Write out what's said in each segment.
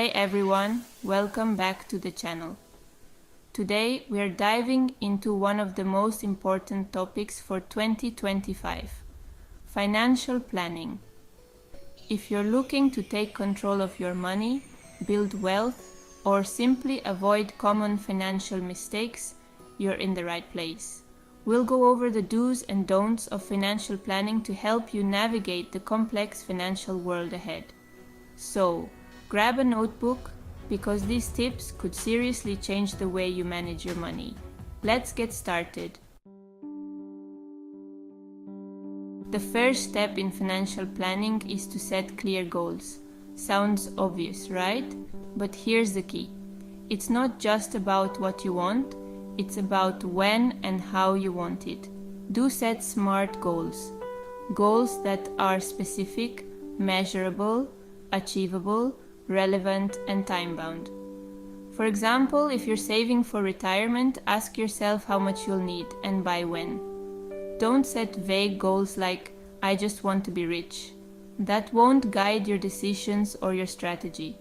Hey everyone, welcome back to the channel. Today we are diving into one of the most important topics for 2025, financial planning. If you're looking to take control of your money, build wealth, or simply avoid common financial mistakes, you're in the right place. We'll go over the do's and don'ts of financial planning to help you navigate the complex financial world ahead. So, grab a notebook because these tips could seriously change the way you manage your money. Let's get started. The first step in financial planning is to set clear goals. Sounds obvious, right? But here's the key. It's not just about what you want, it's about when and how you want it. Do set SMART goals. Goals that are specific, measurable, achievable, relevant, and time-bound. For example, if you're saving for retirement, ask yourself how much you'll need and by when. Don't set vague goals like, I just want to be rich. That won't guide your decisions or your strategy.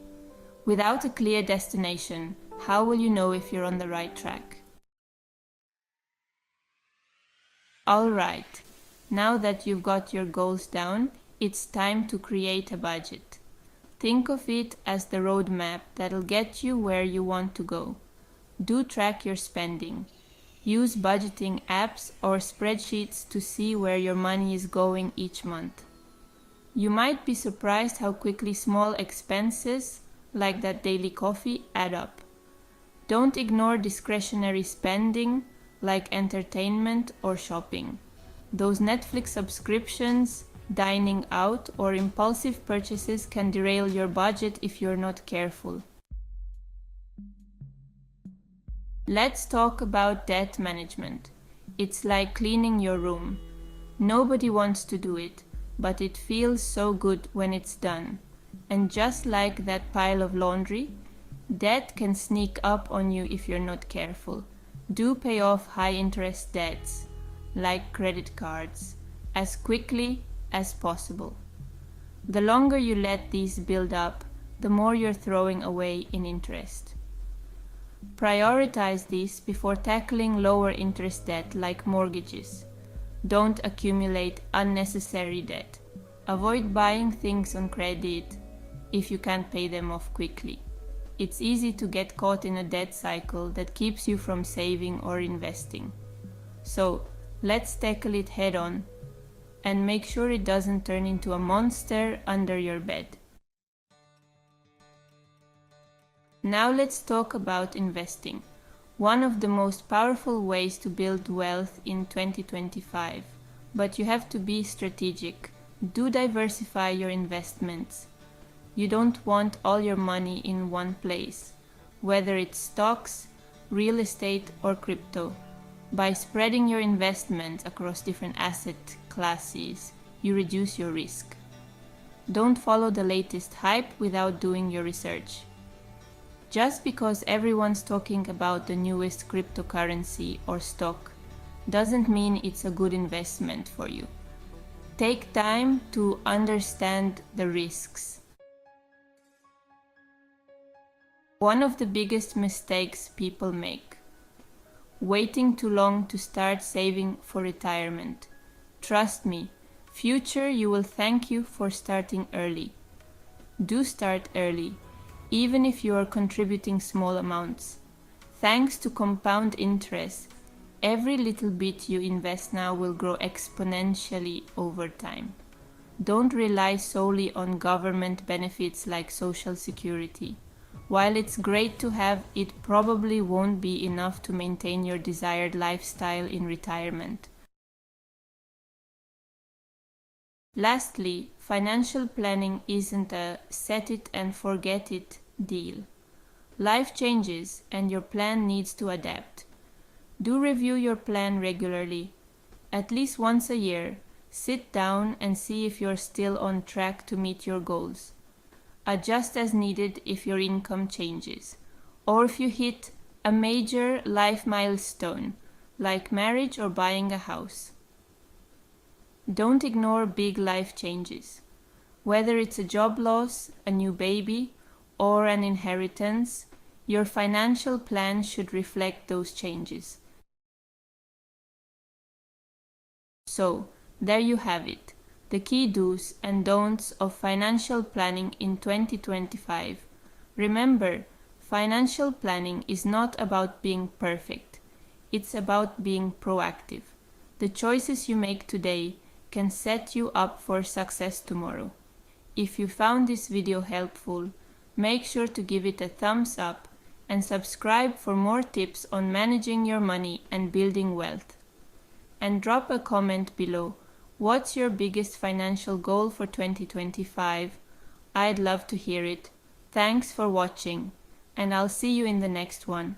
Without a clear destination, how will you know if you're on the right track? Alright, now that you've got your goals down, it's time to create a budget. Think of it as the roadmap that'll get you where you want to go. Do track your spending. Use budgeting apps or spreadsheets to see where your money is going each month. You might be surprised how quickly small expenses, like that daily coffee, add up. Don't ignore discretionary spending, like entertainment or shopping. Those Netflix subscriptions, dining out, or impulsive purchases can derail your budget if you're not careful. Let's talk about debt management. It's like cleaning your room. Nobody wants to do it, but it feels so good when it's done. And just like that pile of laundry, debt can sneak up on you if you're not careful. Do pay off high-interest debts, like credit cards, as quickly as possible. The longer you let these build up, the more you're throwing away in interest. Prioritize these before tackling lower interest debt like mortgages. Don't accumulate unnecessary debt. Avoid buying things on credit if you can't pay them off quickly. It's easy to get caught in a debt cycle that keeps you from saving or investing. So, let's tackle it head on and make sure it doesn't turn into a monster under your bed. Now let's talk about investing, one of the most powerful ways to build wealth in 2025. But you have to be strategic. Do diversify your investments. You don't want all your money in one place, whether it's stocks, real estate, or crypto. By spreading your investments across different asset classes, you reduce your risk. Don't follow the latest hype without doing your research. Just because everyone's talking about the newest cryptocurrency or stock doesn't mean it's a good investment for you. Take time to understand the risks. One of the biggest mistakes people make: waiting too long to start saving for retirement. Trust me, future you will thank you for starting early. Do start early, even if you are contributing small amounts. Thanks to compound interest, every little bit you invest now will grow exponentially over time. Don't rely solely on government benefits like Social Security. While it's great to have, it probably won't be enough to maintain your desired lifestyle in retirement. Lastly, financial planning isn't a set it and forget it deal. Life changes and your plan needs to adapt. Do review your plan regularly. At least once a year, sit down and see if you're still on track to meet your goals. Adjust as needed if your income changes, or if you hit a major life milestone, like marriage or buying a house. Don't ignore big life changes. Whether it's a job loss, a new baby, or an inheritance, your financial plan should reflect those changes. So, there you have it, the key do's and don'ts of financial planning in 2025. Remember, financial planning is not about being perfect, it's about being proactive. The choices you make today can set you up for success tomorrow. If you found this video helpful, make sure to give it a thumbs up and subscribe for more tips on managing your money and building wealth. And drop a comment below. What's your biggest financial goal for 2025? I'd love to hear it. Thanks for watching, and I'll see you in the next one.